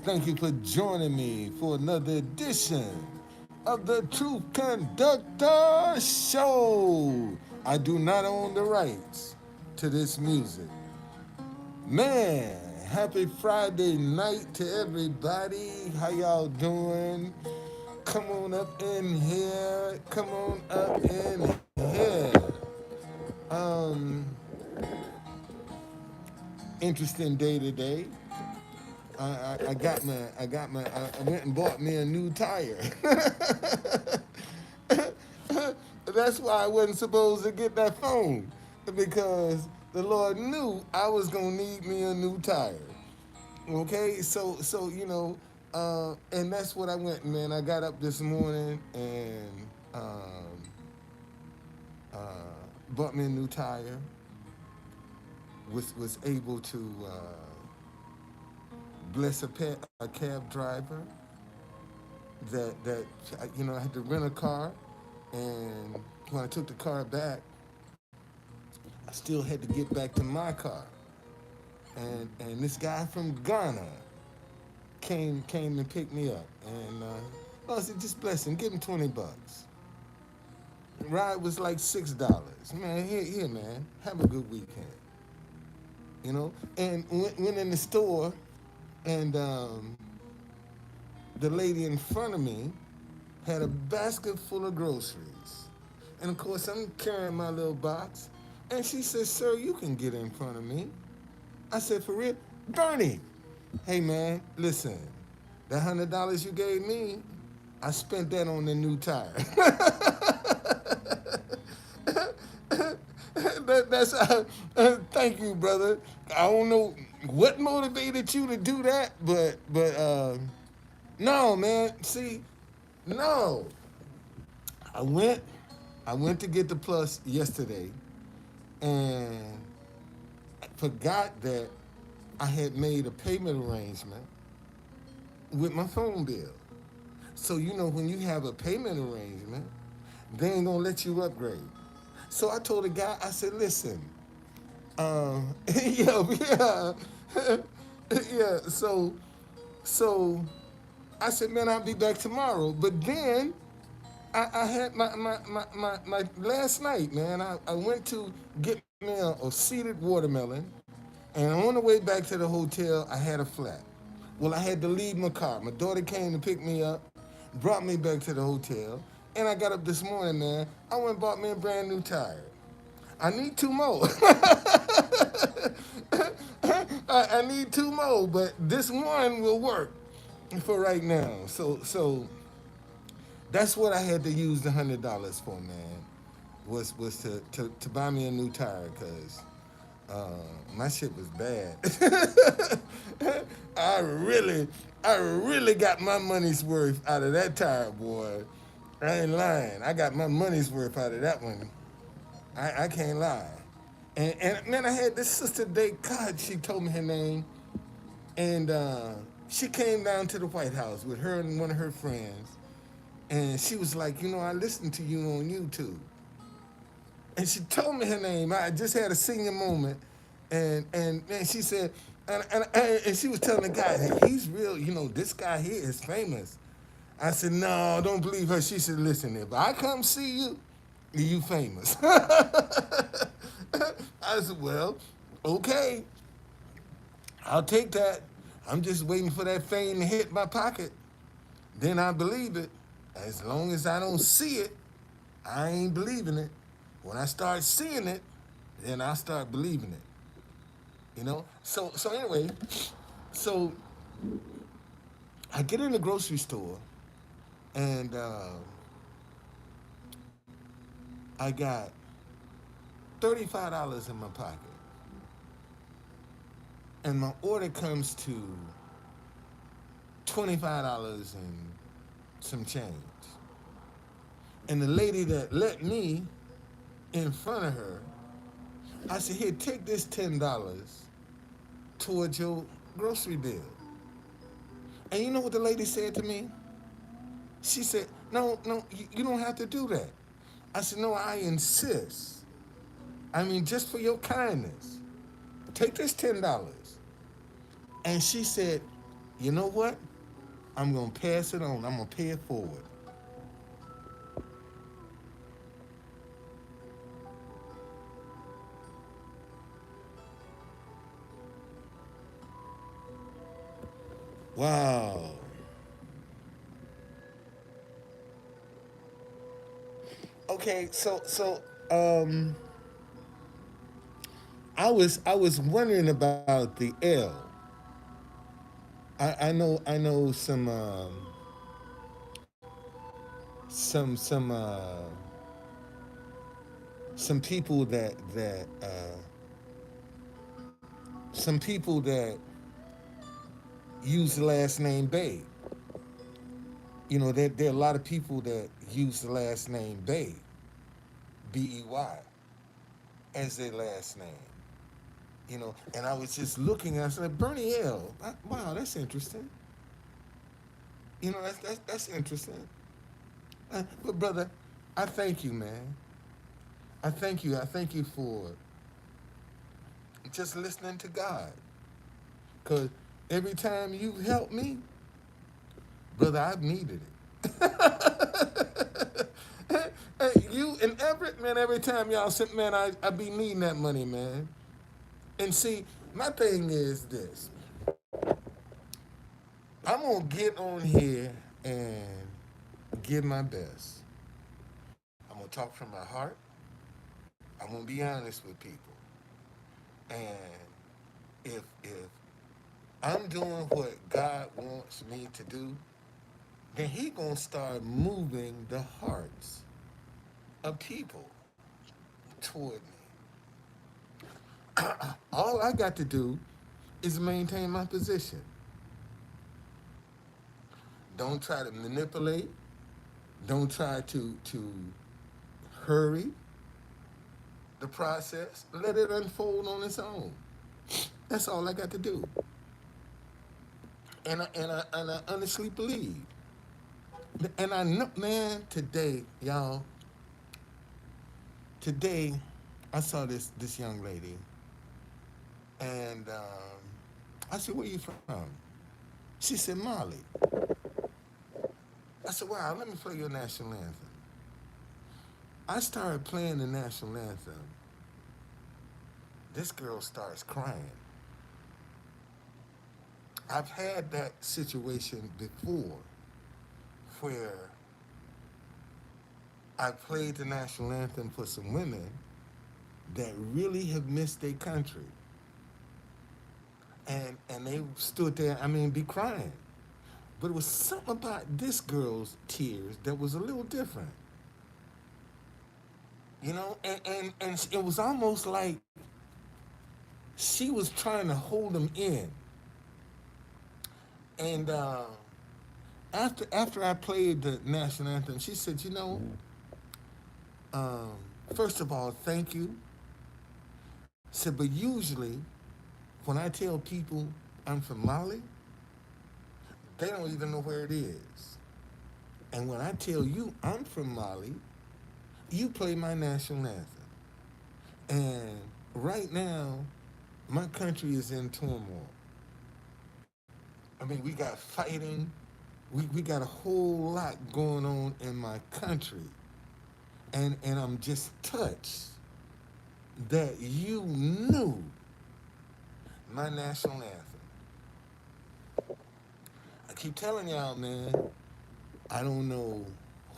Thank you for joining me for another edition of the Truth Conductor Show. I do not own the rights to this music. Man, happy Friday night to everybody. How y'all doing? Come on up in here. Come on up in here. Um, Interesting day today. I went and bought me a new tire. That's why I wasn't supposed to get that phone, because the Lord knew I was gonna need me a new tire. Okay, so and that's what I went, man. I got up this morning and uh, bought me a new tire. Was able to bless a cab driver that I had to rent a car, and when I took the car back, I still had to get back to my car, and this guy from Ghana came and picked me up, and I said, just bless him, give him $20. Ride was like $6. Man, here, man, have a good weekend. And went in the store, and the lady in front of me had a basket full of groceries. And of course, I'm carrying my little box. And she said, sir, you can get in front of me. I said, for real? Bernie, hey man, listen, that $100 you gave me, I spent that on the new tire. Thank you, brother. I don't know what motivated you to do that, but no, man. See, no. I went I went to get the plus yesterday, and forgot that I had made a payment arrangement with my phone bill. So when you have a payment arrangement, they ain't gonna let you upgrade. So I told the guy, I said, listen, yeah, yeah. So I said, man, I'll be back tomorrow. But then I had my last night, man. I went to get me a seeded watermelon, and on the way back to the hotel, I had a flat. Well, I had to leave my car. My daughter came to pick me up, brought me back to the hotel, and I got up this morning, man. I went and bought me a brand new tire. I need two more. I need two more, but this one will work for right now. So that's what I had to use the $100 for, man. Was to buy me a new tire, cause uh, my shit was bad. I really I really got my money's worth out of that tire, boy. I ain't lying. I got my money's worth out of that one. I can't lie. And man, I had this sister date. God, she told me her name, and she came down to the White House with her and one of her friends, and she was like, I listened to you on YouTube, and she told me her name. I just had a senior moment, and man, she said, and she was telling the guy, hey, he's real. This guy here is famous. I said, no, don't believe her. She said, listen, if I come see you, you famous. I said, well, okay, I'll take that. I'm just waiting for that fame to hit my pocket. Then I believe it. As long as I don't see it, I ain't believing it. When I start seeing it, then I start believing it. So anyway, so I get in the grocery store, and I got $35 in my pocket, and my order comes to $25 and some change. And the lady that let me in front of her, I said, here, take this $10 towards your grocery bill. And you know what the lady said to me? She said, no, you don't have to do that. I said, no, I insist. I mean, just for your kindness, take this $10. And she said, You know what? I'm gonna pass it on. I'm gonna pay it forward. Wow. Okay, um I was wondering about the L. I know some some people that use the last name Bay. You know, there are a lot of people that use the last name Bay, Bey, as their last name. You know, and I was just looking. I said, Bernie L. Wow, that's interesting. You know, that's interesting. But brother, I thank you, man. I thank you. I thank you for just listening to God. Cause every time you help me, brother, I've needed it. Hey, you and Everett, man, every time y'all sit, man, I be needing that money, man. And see, my thing is this. I'm gonna get on here and give my best. I'm gonna talk from my heart. I'm gonna be honest with people. And if I'm doing what God wants me to do, then He gonna start moving the hearts of people toward me. All I got to do is maintain my position. Don't try to manipulate. Don't try to hurry the process. Let it unfold on its own. That's all I got to do. And I honestly believe. And I know, man, today, y'all, today, I saw this young lady, and I said, "Where you from?" She said, "Mali." I said, "Wow, let me play your national anthem." I started playing the national anthem. This girl starts crying. I've had that situation before where I played the national anthem for some women that really have missed their country. And they stood there, I mean, be crying. But it was something about this girl's tears that was a little different. You know, and it was almost like she was trying to hold them in. And after I played the national anthem, she said, "You know, um, first of all, thank you." Said, "But usually when I tell people I'm from Mali, they don't even know where it is. And when I tell you I'm from Mali, you play my national anthem. And right now, my country is in turmoil. I mean, we got fighting. We got a whole lot going on in my country. And I'm just touched that you knew my national anthem. I keep telling y'all, man, I don't know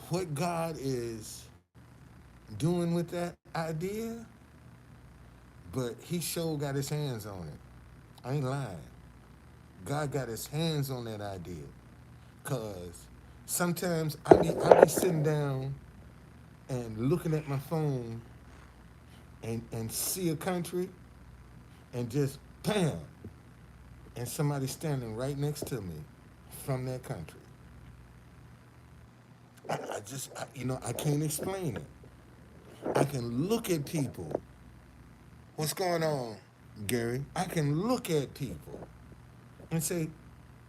what God is doing with that idea, but He sure got His hands on it. I ain't lying. God got His hands on that idea. Cause sometimes I be sitting down and looking at my phone and see a country and just bam, and somebody standing right next to me from that country. I can't explain it. I can look at people. What's going on, Gary? I can look at people and say,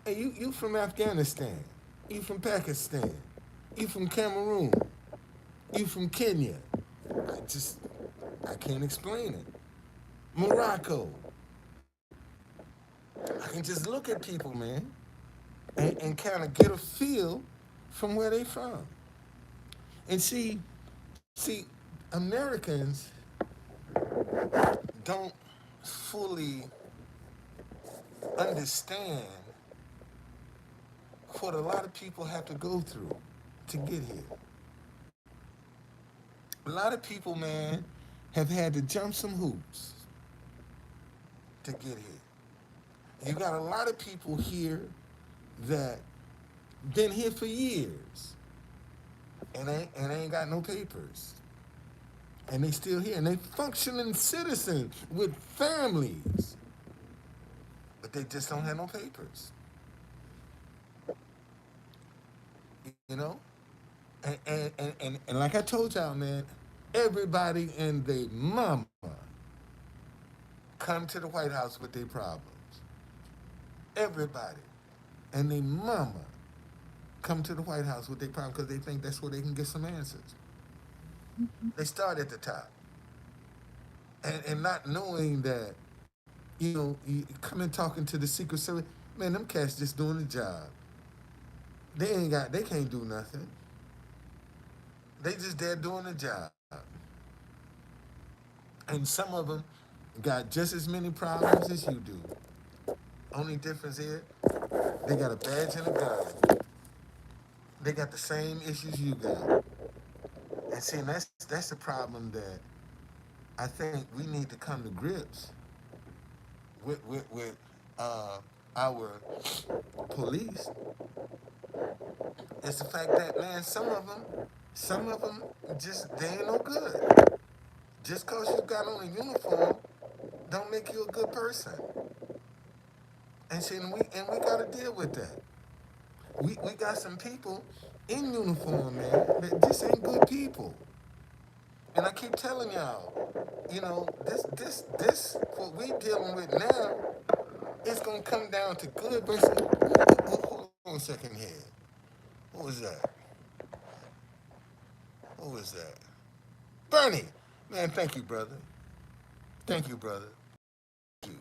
"Hey, you from Afghanistan? You from Pakistan? You from Cameroon? You from Kenya?" I just I can't explain it. Morocco. I can just look at people, man. and kind of get a feel from where they from. And see, Americans don't fully understand what a lot of people have to go through to get here. A lot of people, man, have had to jump some hoops to get here. You got a lot of people here that been here for years and ain't got no papers. And they still here. And they functioning citizens with families. But they just don't have no papers. You know? And like I told y'all, man, everybody and their mama come to the White House with their problems. Everybody and their mama come to the White House with their problems because they think that's where they can get some answers. They start at the top. And not knowing that, you come and talking to the Secret Service, man, them cats just doing the job. They can't do nothing. They just there doing the job. And some of them got just as many problems as you do. Only difference is they got a badge and a gun. They got the same issues you got. And see, that's the problem that I think we need to come to grips with our police. It's the fact that, man, some of them just they ain't no good. Just cause you got on a uniform don't make you a good person. And see, and we gotta deal with that. We got some people in uniform, man, that just ain't good people. And I keep telling y'all, this what we dealing with now, it's gonna come down to good versus. Hold on a second here. What was that? What was that? Bernie, man, thank you, brother. Thank you, brother. Thank you.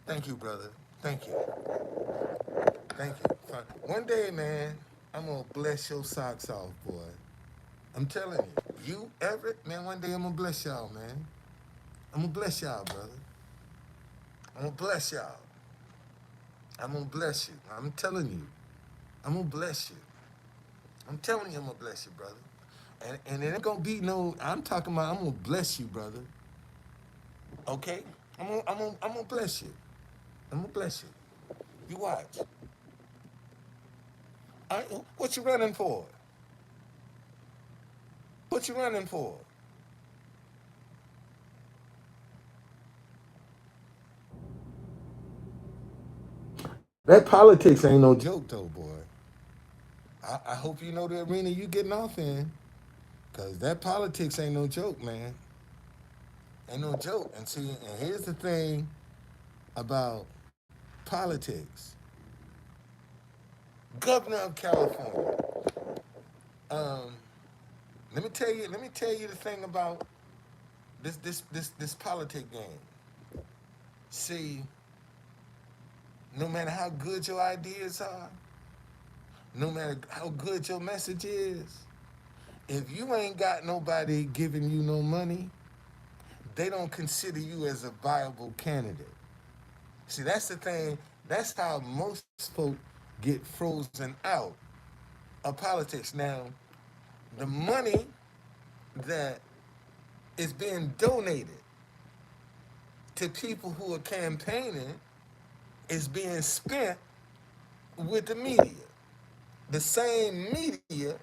Thank you, brother. Thank you. Thank you. One day, man, I'm gonna bless your socks off, boy. I'm telling you. You, Everett, man, one day I'm gonna bless y'all, man. I'm gonna bless y'all, brother. I'm gonna bless y'all. I'm gonna bless you. I'm telling you. I'm gonna bless you. I'm telling you I'm gonna bless you, brother. And it ain't gonna be no, I'm talking about I'm gonna bless you, brother. Okay? I'm gonna bless you. I'm gonna bless you. You watch. I, what you running for? What you running for? That politics ain't no joke, though, boy. I hope you know the arena you getting off in, cause that politics ain't no joke, man. Ain't no joke. And see, and here's the thing about politics. Governor of California. Um, let me tell you the thing about this politic game. See, no matter how good your ideas are, no matter how good your message is, if you ain't got nobody giving you no money, they don't consider you as a viable candidate. See, that's the thing. That's how most folk get frozen out of politics. Now, the money that is being donated to people who are campaigning is being spent with the media. The same media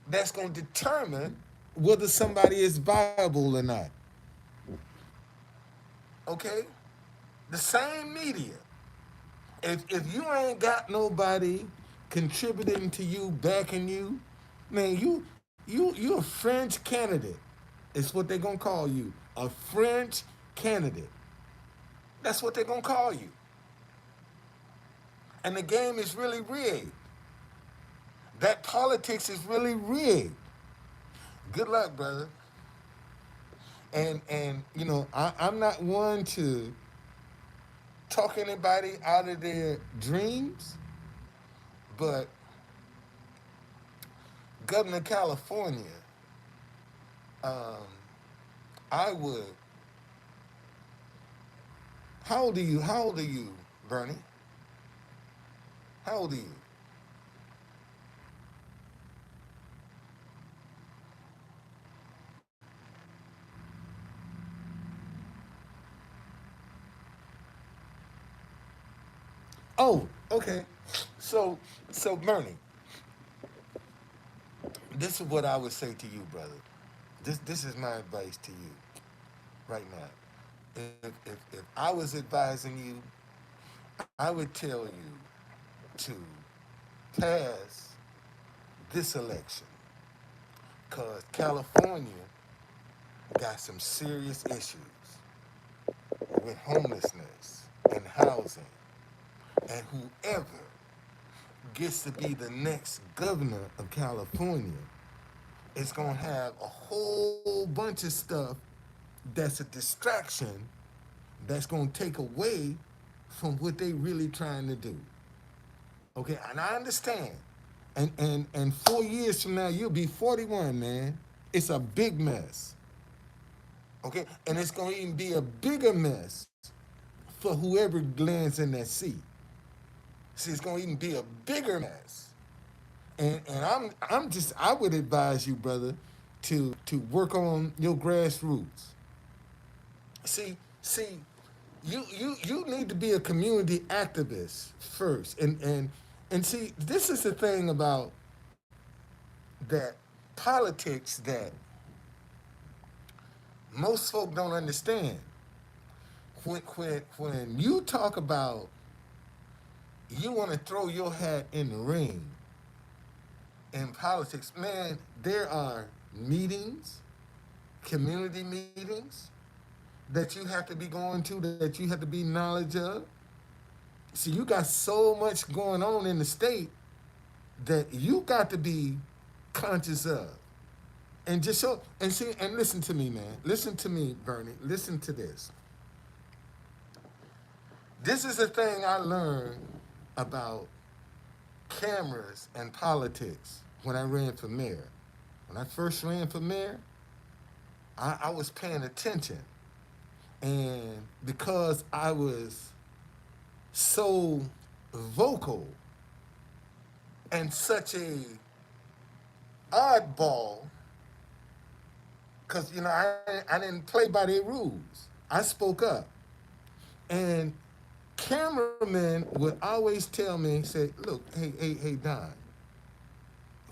that's going to determine whether somebody is viable or not. Okay? The same media. If you ain't got nobody contributing to you, backing you, man, you're a French candidate. It's what they're gonna call you. A French candidate. That's what they're gonna call you. And the game is really rigged. That politics is really rigged. Good luck, brother. And I'm not one to talk anybody out of their dreams, But Governor of California, um, I would. How old are you? How old are you, Bernie? How old are you? Oh, okay. So, so Bernie, this is what I would say to you, brother. This is my advice to you right now. If I was advising you, I would tell you to pass this election because California got some serious issues with homelessness and housing, and whoever gets to be the next governor of California is going to have a whole bunch of stuff that's a distraction that's going to take away from what they really trying to do. Okay, and I understand. And 4 years from now, you'll be 41, man. It's a big mess. Okay, and it's going to even be a bigger mess for whoever lands in that seat. See, it's going to even be a bigger mess. And I'm just I would advise you, brother, to work on your grassroots. See, you need to be a community activist first, and see, this is the thing about that politics that most folk don't understand. When you talk about you want to throw your hat in the ring in politics, man, there are meetings, community meetings that you have to be going to, that you have to be knowledge of. See, you got so much going on in the state that you got to be conscious of. And just show and see and listen to me, man. Listen to me, Bernie. Listen to this. This is the thing I learned about cameras and politics when I ran for mayor. When I first ran for mayor, I was paying attention. And because I was so vocal and such a oddball, because I didn't play by their rules. I spoke up, and cameramen would always tell me, say, "Look, hey, Don.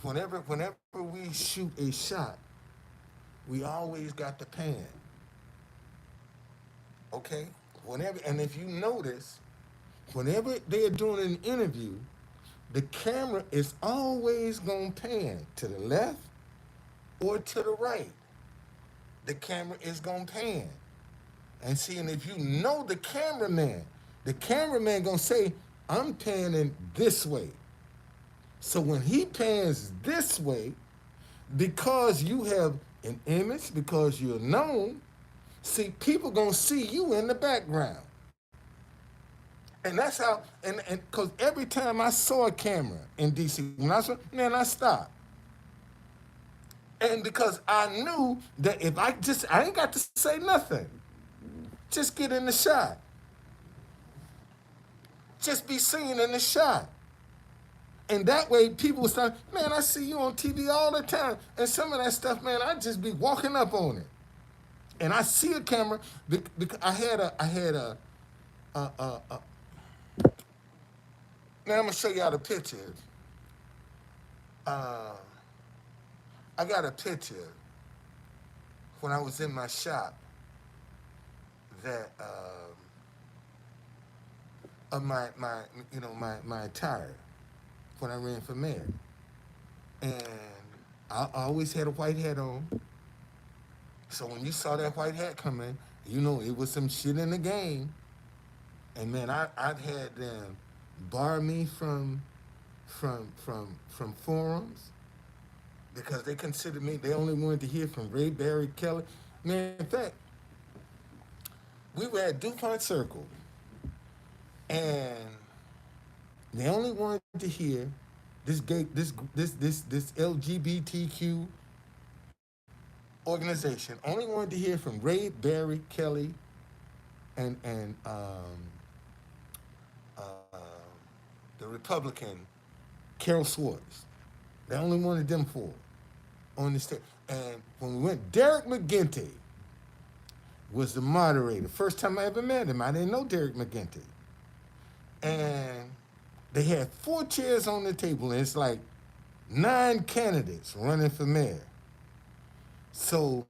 Whenever we shoot a shot, we always got the pan, okay? Whenever, and if you notice, whenever they're doing an interview, the camera is always gonna pan to the left or to the right. The camera is gonna pan. And see, and if you know the cameraman gonna say, I'm panning this way. So when he pans this way, because you have an image, because you're known, see, people gonna see you in the background. And that's how, and because every time I saw a camera in DC, when I saw, man, I stopped. And because I knew that if I ain't got to say nothing, just get in the shot. Just be seen in the shot. And that way people will start, man, I see you on TV all the time. And some of that stuff, man, I just be walking up on it. And I see a camera because I had a now I'm gonna show y'all the pictures. Uh, I got a picture when I was in my shop that of my attire when I ran for mayor, and I always had a white hat on. So when you saw that white hat coming, it was some shit in the game. And man, I'd had them bar me from forums because they considered me. They only wanted to hear from Ray Barry Kelly. Man, in fact, we were at DuPont Circle, and they only wanted to hear this gay this LGBTQ organization only wanted to hear from Ray, Barry, Kelly, and uh, the Republican Carol Swartz. They only wanted them four on the stage. And when we went, Derek McGinty was the moderator. First time I ever met him, I didn't know Derek McGinty. And they had four chairs on the table, and it's like 9 candidates running for mayor. So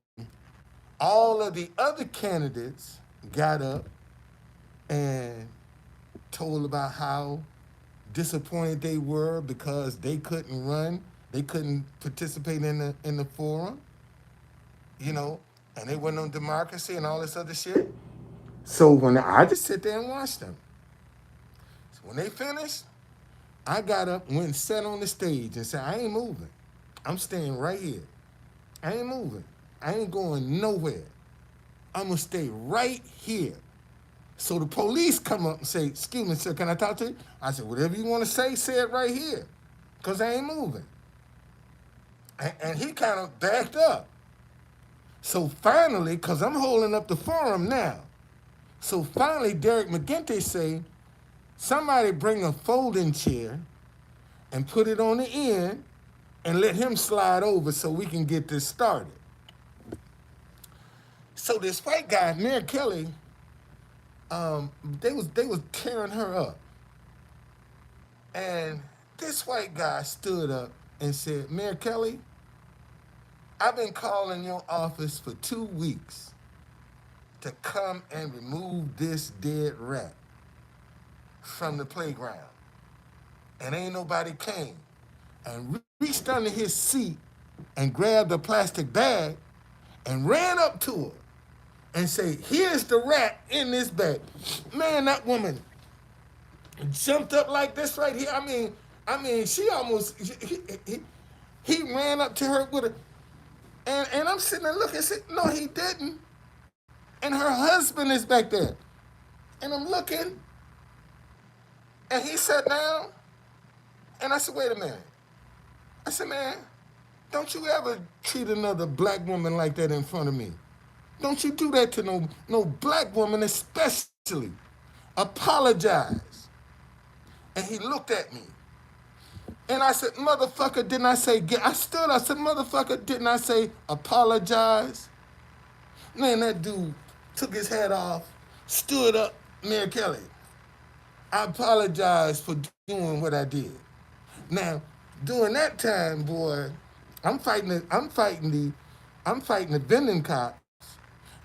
all of the other candidates got up and told about how disappointed they were because they couldn't run, they couldn't participate in the forum, you know, and they wasn't on democracy and all this other shit. So when I just sit there and watch them. So when they finished, I got up, went and sat on the stage and said, I ain't moving. I'm staying right here. I ain't moving. I ain't going nowhere. I'm gonna stay right here. So the police come up and say, excuse me, sir, can I talk to you? I said, whatever you want to say it right here, because I ain't moving. And he kind of backed up. So finally, because I'm holding up the forum now, so finally Derek McGinty say, somebody bring a folding chair and put it on the end and let him slide over so we can get this started. So this white guy, Mayor Kelly, they was tearing her up. And this white guy stood up and said, Mayor Kelly, I've been calling your office for 2 weeks to come and remove this dead rat from the playground. And ain't nobody came. And reached under his seat and grabbed a plastic bag and ran up to her and said, here's the rat in this bag. Man, that woman jumped up like this right here. She almost, he ran up to her with a, and I'm sitting there looking, said, no, he didn't. And her husband is back there. And I'm looking, and he sat down, and I said, wait a minute. I said, man, don't you ever treat another black woman like that in front of me. Don't you do that to no black woman especially. Apologize. And he looked at me. And I said, motherfucker, didn't I say, I stood, I said, motherfucker, didn't I say apologize? Man, that dude took his hat off, stood up, Mayor Kelly. I apologize for doing what I did. Now, during that time, boy, I'm fighting the vending cops,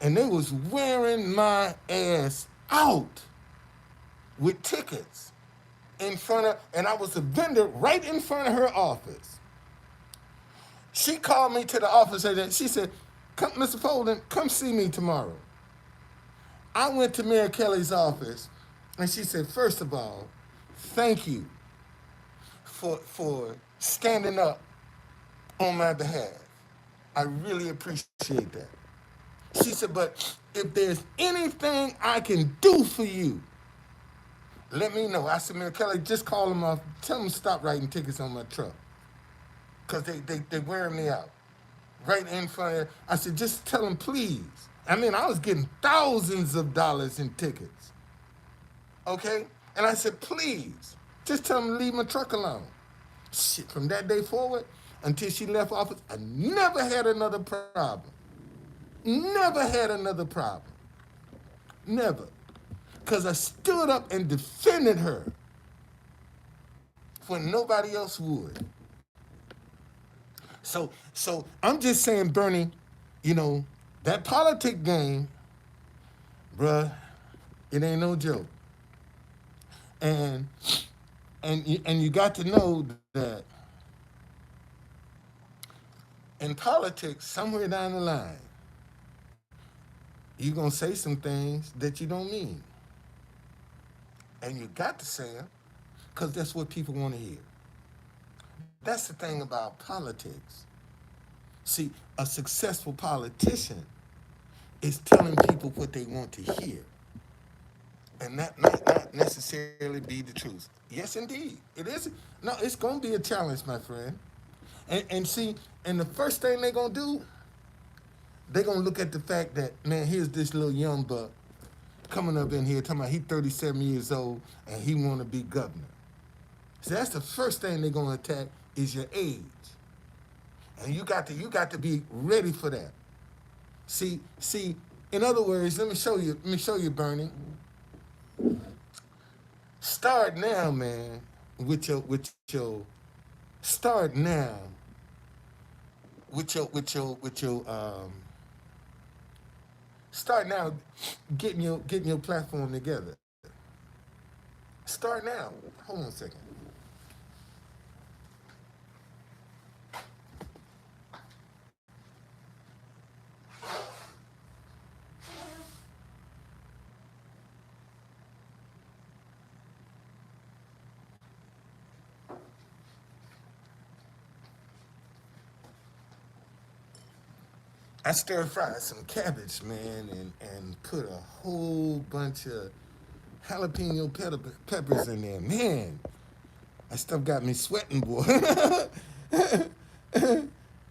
and they was wearing my ass out with tickets in front of, and I was a vendor right in front of her office. She called me to the office and she said, come, Mr. Folden, come see me tomorrow. I went to Mayor Kelly's office and she said, first of all, thank you for standing up on my behalf. I really appreciate that. She said, but if there's anything I can do for you, let me know. I said, Mayor Kelly, just call them off. Tell them to stop writing tickets on my truck. Because they wearing me out. Right in front of, I said, just tell them, please. I was getting thousands of dollars in tickets. Okay? And I said, please, just tell them to leave my truck alone. Shit, from that day forward, until she left office, I never had another problem. Never had another problem. Never. Because I stood up and defended her when nobody else would. So I'm just saying, Bernie, that politic game, bruh, it ain't no joke. And you got to know that in politics, somewhere down the line, you're going to say some things that you don't mean. And you got to say them because that's what people want to hear. That's the thing about politics. See, a successful politician is telling people what they want to hear. and that might not necessarily be the truth. Yes, indeed, it is. No, it's gonna be a challenge, my friend. And see, and the first thing they're gonna do, they're gonna look at the fact that, man, here's this little young buck coming up in here talking about he 37 years old and he wanna be governor. So that's the first thing they're gonna attack is your age. And you got to be ready for that. See, in other words, let me show you, Bernie. Start now, man, with your start now with your start now getting your platform together. Start now. Hold on a second. I stir fried some cabbage, man, and put a whole bunch of jalapeno peppers in there. Man, that stuff got me sweating, boy.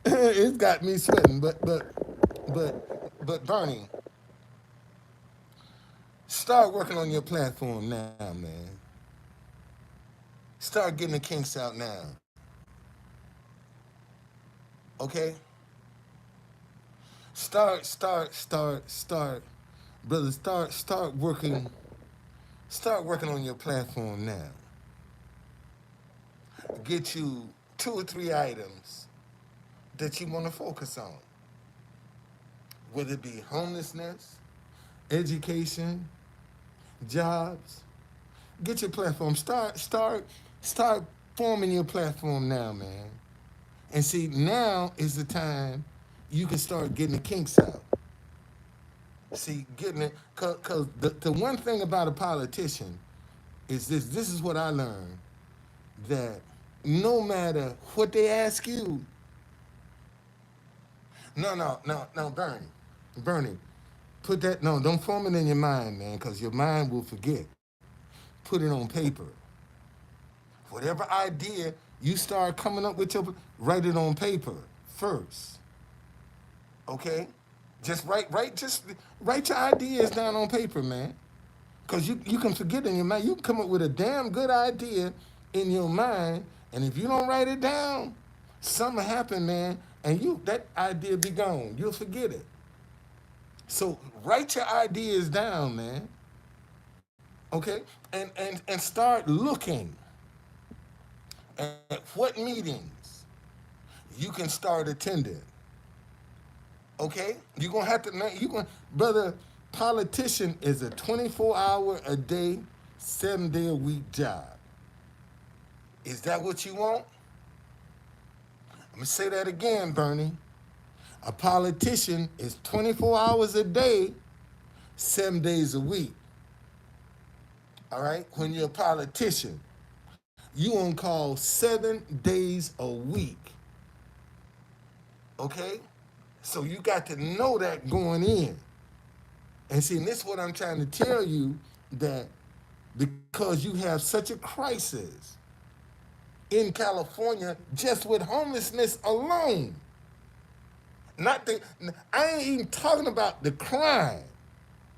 It's got me sweating. But Bernie, start working on your platform now, man. Start getting the kinks out now. Okay? Start, brother. Start working on your platform now. Get you 2 or 3 items that you want to focus on, whether it be homelessness, education, jobs. Get your platform. Start forming your platform now, man. And see, now is the time you can start getting the kinks out. See, getting it, cause the one thing about a politician is this. This is what I learned, that no matter what they ask you, no, Bernie, put that, no, don't form it in your mind, man, cause your mind will forget. Put it on paper. Whatever idea you start coming up with, write it on paper first. Okay? Just write your ideas down on paper, man. Cause you can forget in your mind. You can come up with a damn good idea in your mind, and if you don't write it down, something happen, man, and that idea be gone. You'll forget it. So write your ideas down, man. Okay? And start looking at what meetings you can start attending. Okay? You're gonna have to, man, brother, politician is a 24-hour a day, 7-day a week job. Is that what you want? I'm gonna say that again, Bernie. A politician is 24 hours a day, 7 days a week. All right? When you're a politician, you on call 7 days a week. Okay? So you got to know that going in. And see, and this is what I'm trying to tell you, that because you have such a crisis in California just with homelessness alone. Not the, I ain't even talking about the crime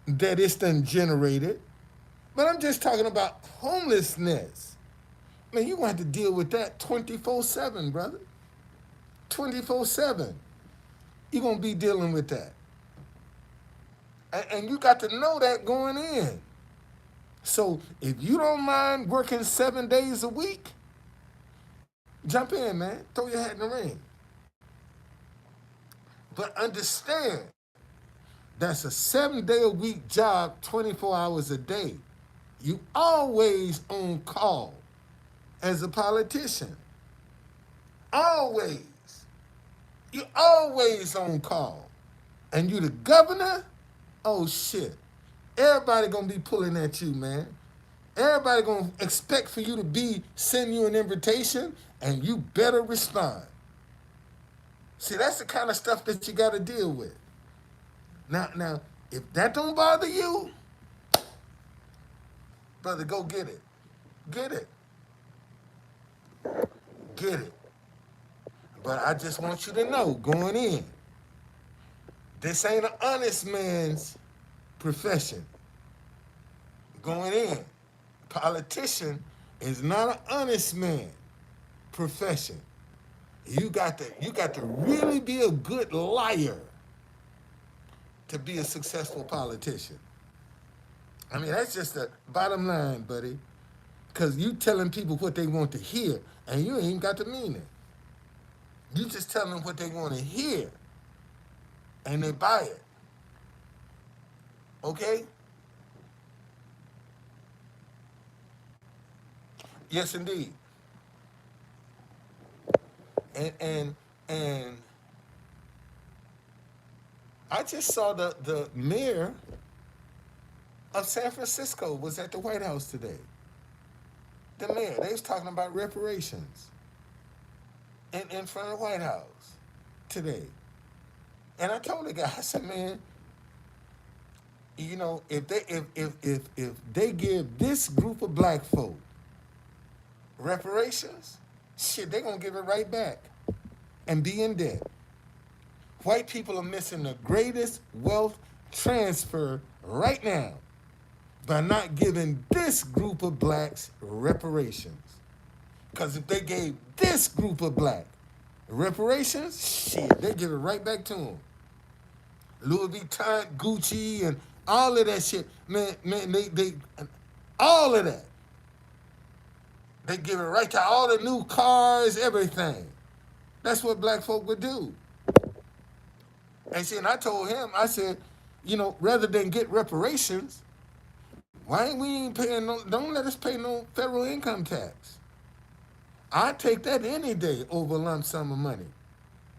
that it's done generated, but I'm just talking about homelessness. Man, you're going to have to deal with that 24/7, brother. 24/7. You're going to be dealing with that. And you got to know that going in. So if you don't mind working 7 days a week, jump in, man. Throw your hat in the ring. But understand, that's a 7-day a week job, 24 hours a day. You always on call as a politician. Always. You always on call. And you the governor? Oh shit. Everybody gonna be pulling at you, man. Everybody gonna expect for you to send you an invitation, and you better respond. See, that's the kind of stuff that you gotta deal with. Now, if that don't bother you, brother, go get it. Get it. Get it. But I just want you to know, going in, this ain't an honest man's profession. Going in, politician is not an honest man profession. You got to really be a good liar to be a successful politician. I mean, that's just the bottom line, buddy. Because you telling people what they want to hear, and you ain't got the meaning. You just tell them what they want to hear, and they buy it. Okay? Yes, indeed. And I just saw the mayor of San Francisco was at the White House today. The mayor, they was talking about reparations in front of the White House today. And I told the guy, I said, man, if they give this group of black folk reparations, shit, they gonna give it right back and be in debt. White people are missing the greatest wealth transfer right now by not giving this group of blacks reparations. Because if they gave this group of black reparations, shit, they give it right back to them. Louis Vuitton, Gucci, and all of that shit, man, they all of that. They give it right to all the new cars, everything. That's what black folk would do. And see, and I told him, I said, rather than get reparations, why ain't we ain't paying no, don't let us pay no federal income tax. I take that any day over a lump sum of money.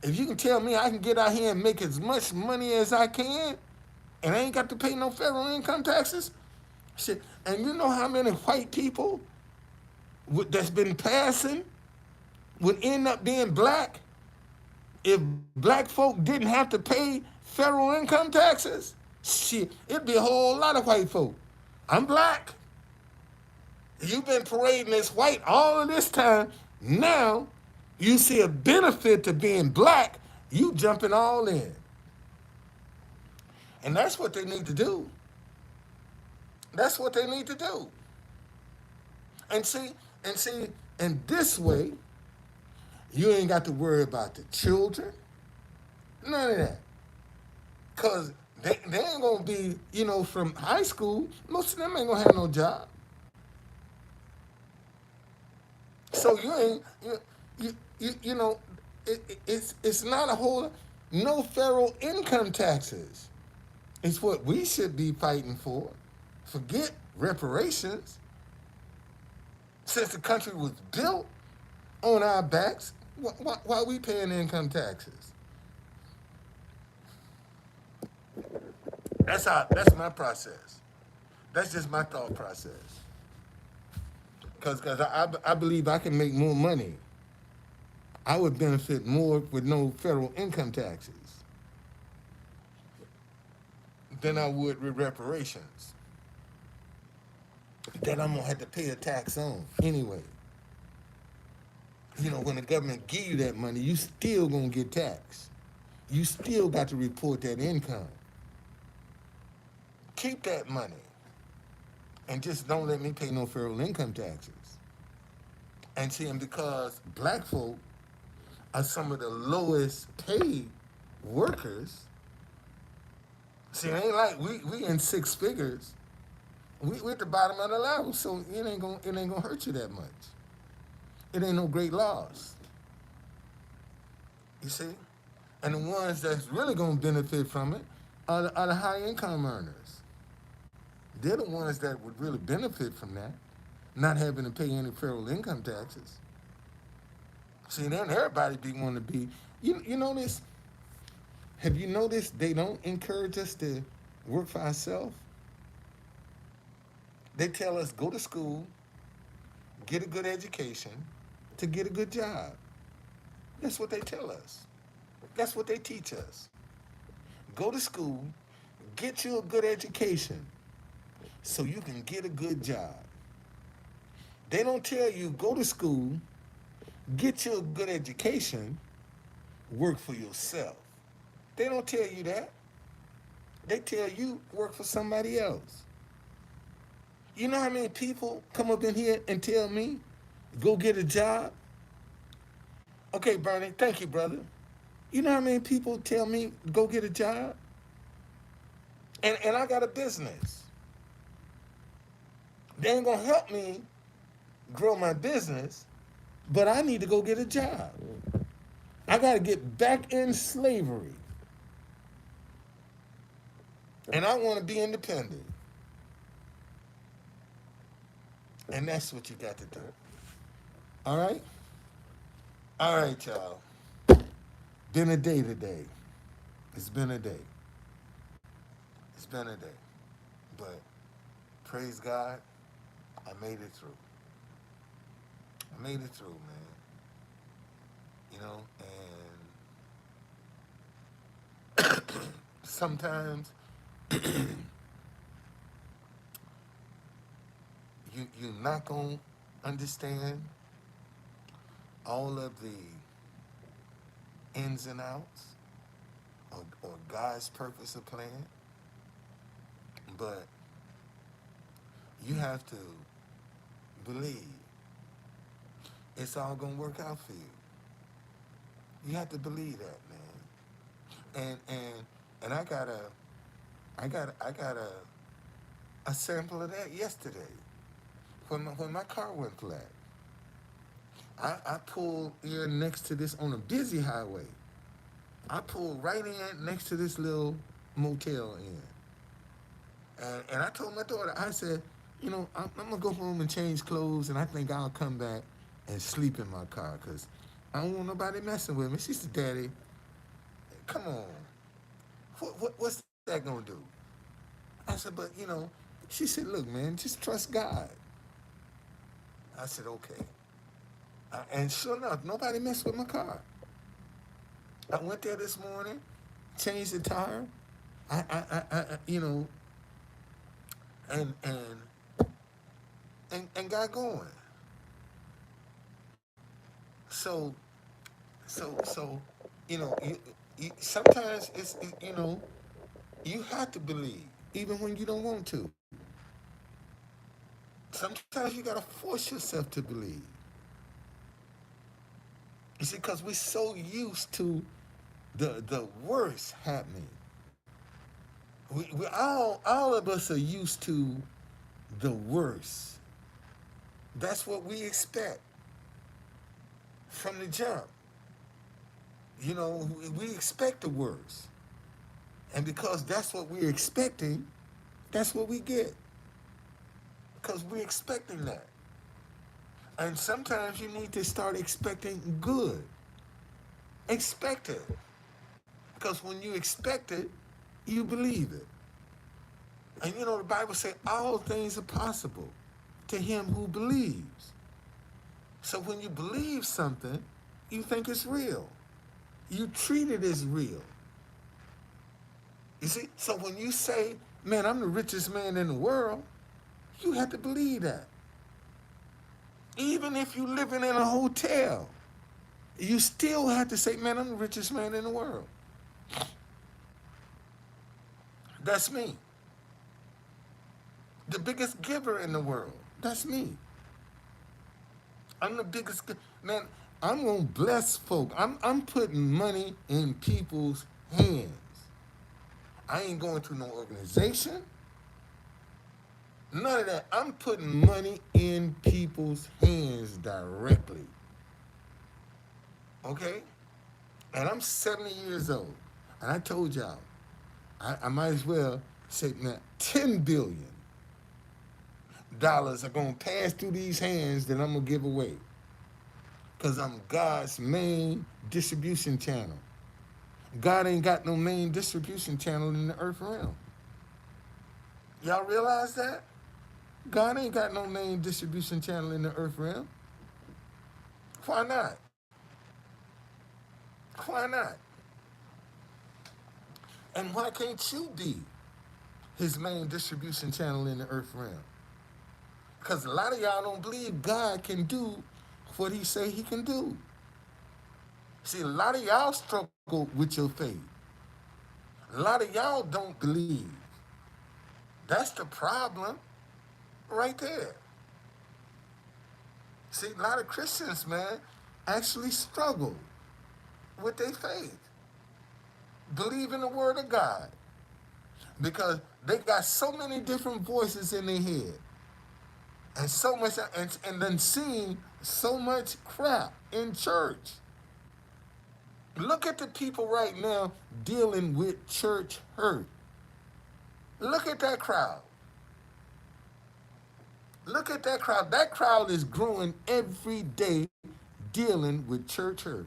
If you can tell me I can get out here and make as much money as I can, and I ain't got to pay no federal income taxes, shit. And you know how many white people that's been passing would end up being black if black folk didn't have to pay federal income taxes? Shit, it'd be a whole lot of white folk. I'm black. You've been parading as white all of this time. Now, you see a benefit to being black, you jumping all in. And that's what they need to do. That's what they need to do. And see, in this way, you ain't got to worry about the children. None of that. Because they ain't going to be, from high school, most of them ain't going to have no job. So you ain't, it's not a whole, no federal income taxes. It's what we should be fighting for. Forget reparations. Since the country was built on our backs, why are we paying income taxes? That's my process. That's just my thought process. Because I believe I can make more money. I would benefit more with no federal income taxes than I would with reparations. That I'm going to have to pay a tax on anyway. When the government give you that money, you still going to get taxed. You still got to report that income. Keep that money. And just don't let me pay no federal income taxes. And see, and because black folk are some of the lowest paid workers, see, it ain't like we in six figures. We at the bottom of the level, so it ain't gonna hurt you that much. It ain't no great loss. You see? And the ones that's really gonna benefit from it are the high income earners. They're the ones that would really benefit from that, not having to pay any federal income taxes. See, then everybody be wanting to be, you know this? Have you noticed they don't encourage us to work for ourselves? They tell us go to school, get a good education, to get a good job. That's what they tell us. That's what they teach us. Go to school, get you a good education, so you can get a good job. They don't tell you go to school, get you a good education, work for yourself. They don't tell you that. They tell you work for somebody else. You know how many people come up in here and tell me, go get a job? Okay, Bernie, thank you, brother. You know how many people tell me, go get a job? And I got a business. They ain't gonna help me grow my business, but I need to go get a job. I got to get back in slavery. And I want to be independent. And that's what you got to do. All right? All right, y'all. Been a day today. It's been a day. It's been a day. But praise God, I made it through. I made it through, man. You know, and sometimes you're not going to understand all of the ins and outs or God's purpose or plan, but you have to believe it's all gonna work out for you. You have to believe that, man. And I got a sample of that yesterday when my car went flat. I pulled in next to this on a busy highway. I pulled right in next to this little motel inn. And I told my daughter, I said, I'm going to go home and change clothes, and I think I'll come back and sleep in my car because I don't want nobody messing with me. She said, Daddy, come on. What's that going to do? I said, but, she said, look, man, just trust God. I said, okay. And sure enough, nobody messed with my car. I went there this morning, changed the tire. You know, and and got going. So so sometimes you have to believe even when you don't want to. Sometimes you gotta force yourself to believe. You see, because we're so used to the worst happening. We all of us are used to the worst. That's what we expect from the jump. We expect the worst. And because that's what we're expecting, that's what we get. Because we're expecting that. And sometimes you need to start expecting good. Expect it. Because when you expect it, you believe it. And the Bible says all things are possible to him who believes. So when you believe something, you think it's real. You treat it as real. You see? So when you say, man, I'm the richest man in the world, you have to believe that. Even if you're living in a hotel, you still have to say, man, I'm the richest man in the world. That's me. The biggest giver in the world. That's me. I'm the biggest, man, I'm going to bless folk. I'm putting money in people's hands. I ain't going to no organization. None of that. I'm putting money in people's hands directly. Okay? And I'm 70 years old. And I told y'all, I might as well say, man, $10 billion are going to pass through these hands that I'm going to give away. Because I'm God's main distribution channel. God ain't got no main distribution channel in the earth realm. Y'all realize that? God ain't got no main distribution channel in the earth realm. Why not? Why not? And why can't you be his main distribution channel in the earth realm? Because a lot of y'all don't believe God can do what he say he can do. See, a lot of y'all struggle with your faith. A lot of y'all don't believe. That's the problem right there. See, a lot of Christians, man, actually struggle with their faith. Believe in the word of God. Because they got so many different voices in their head. And so much and then seeing so much crap in church. Look at the people right now dealing with church hurt. Look at that crowd. Look at that crowd. That crowd is growing every day dealing with church hurt.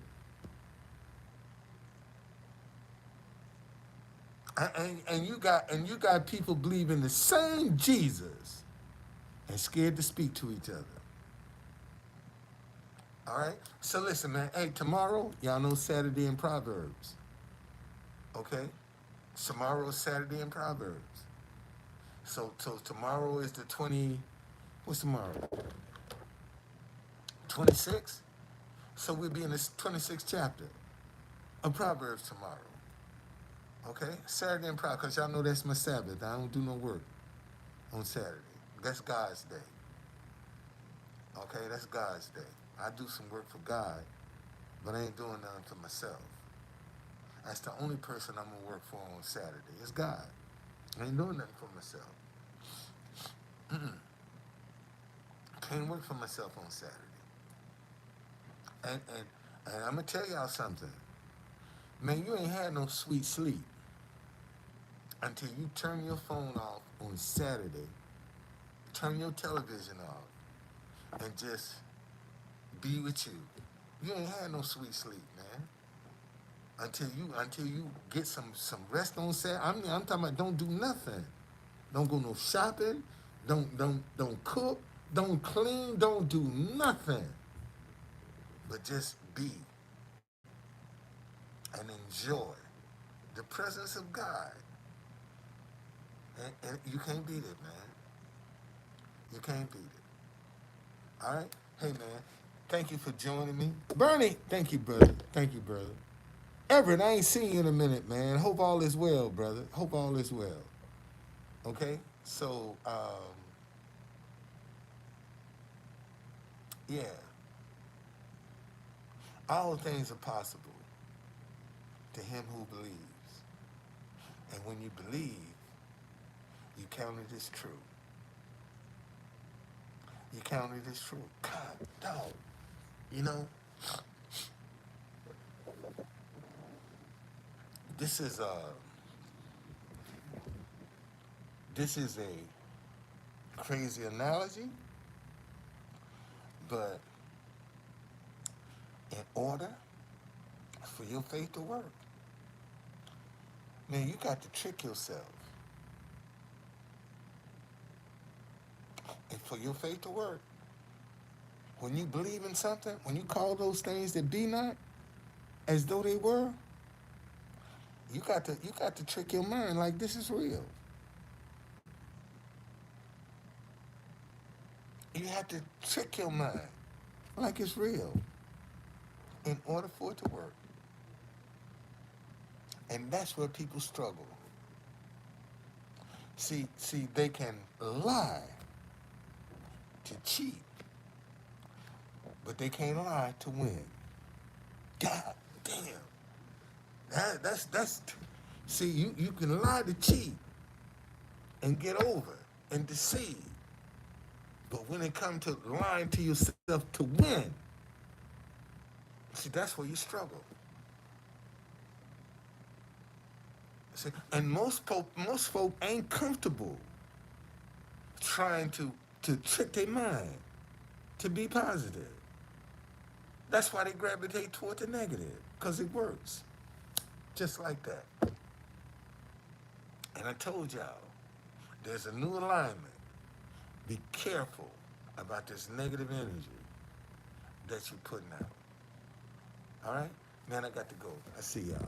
And you got people believing the same Jesus and scared to speak to each other. All right? So listen, man. Hey, tomorrow, y'all know Saturday in Proverbs. Okay? Tomorrow is Saturday in Proverbs. So tomorrow is the 20, what's tomorrow? 26? So we'll be in this 26th chapter of Proverbs tomorrow. Okay? Saturday in Proverbs, because y'all know that's my Sabbath. I don't do no work on Saturday. That's God's day. Okay? That's God's day. I do some work for God, but I ain't doing nothing for myself. That's the only person I'm going to work for on Saturday. It's God. I ain't doing nothing for myself. Can't work for myself on Saturday. And I'm going to tell y'all something. Man, you ain't had no sweet sleep until you turn your phone off on Saturday, turn your television off, and just be with you. You ain't had no sweet sleep, man. Until you get some rest on Saturday. I'm talking about don't do nothing. Don't go no shopping. Don't cook. Don't clean. Don't do nothing. But just be and enjoy the presence of God. And you can't beat it, man. You can't beat it. All right? Hey, man. Thank you for joining me. Bernie, thank you, brother. Thank you, brother. Everett, I ain't seen you in a minute, man. Hope all is well, brother. Hope all is well. Okay? So, yeah. All things are possible to him who believes. And when you believe, you count it as true. You count it as true. God, dog. You know, this is a this is a crazy analogy, but in order for your faith to work, man, you got to trick yourself. And for your faith to work, when you believe in something, when you call those things that be not as though they were, you got to trick your mind like this is real. You have to trick your mind like it's real in order for it to work. And that's where people struggle. See, they can lie to cheat, but they can't lie to win. God damn. That's see, you can lie to cheat and get over and deceive. But when it comes to lying to yourself to win, see, that's where you struggle. See, and most folk ain't comfortable trying to trick their mind to be positive. That's why they gravitate toward the negative, because it works. Just like that. And I told y'all, there's a new alignment. Be careful about this negative energy that you're putting out. All right? Man, I got to go. I see y'all.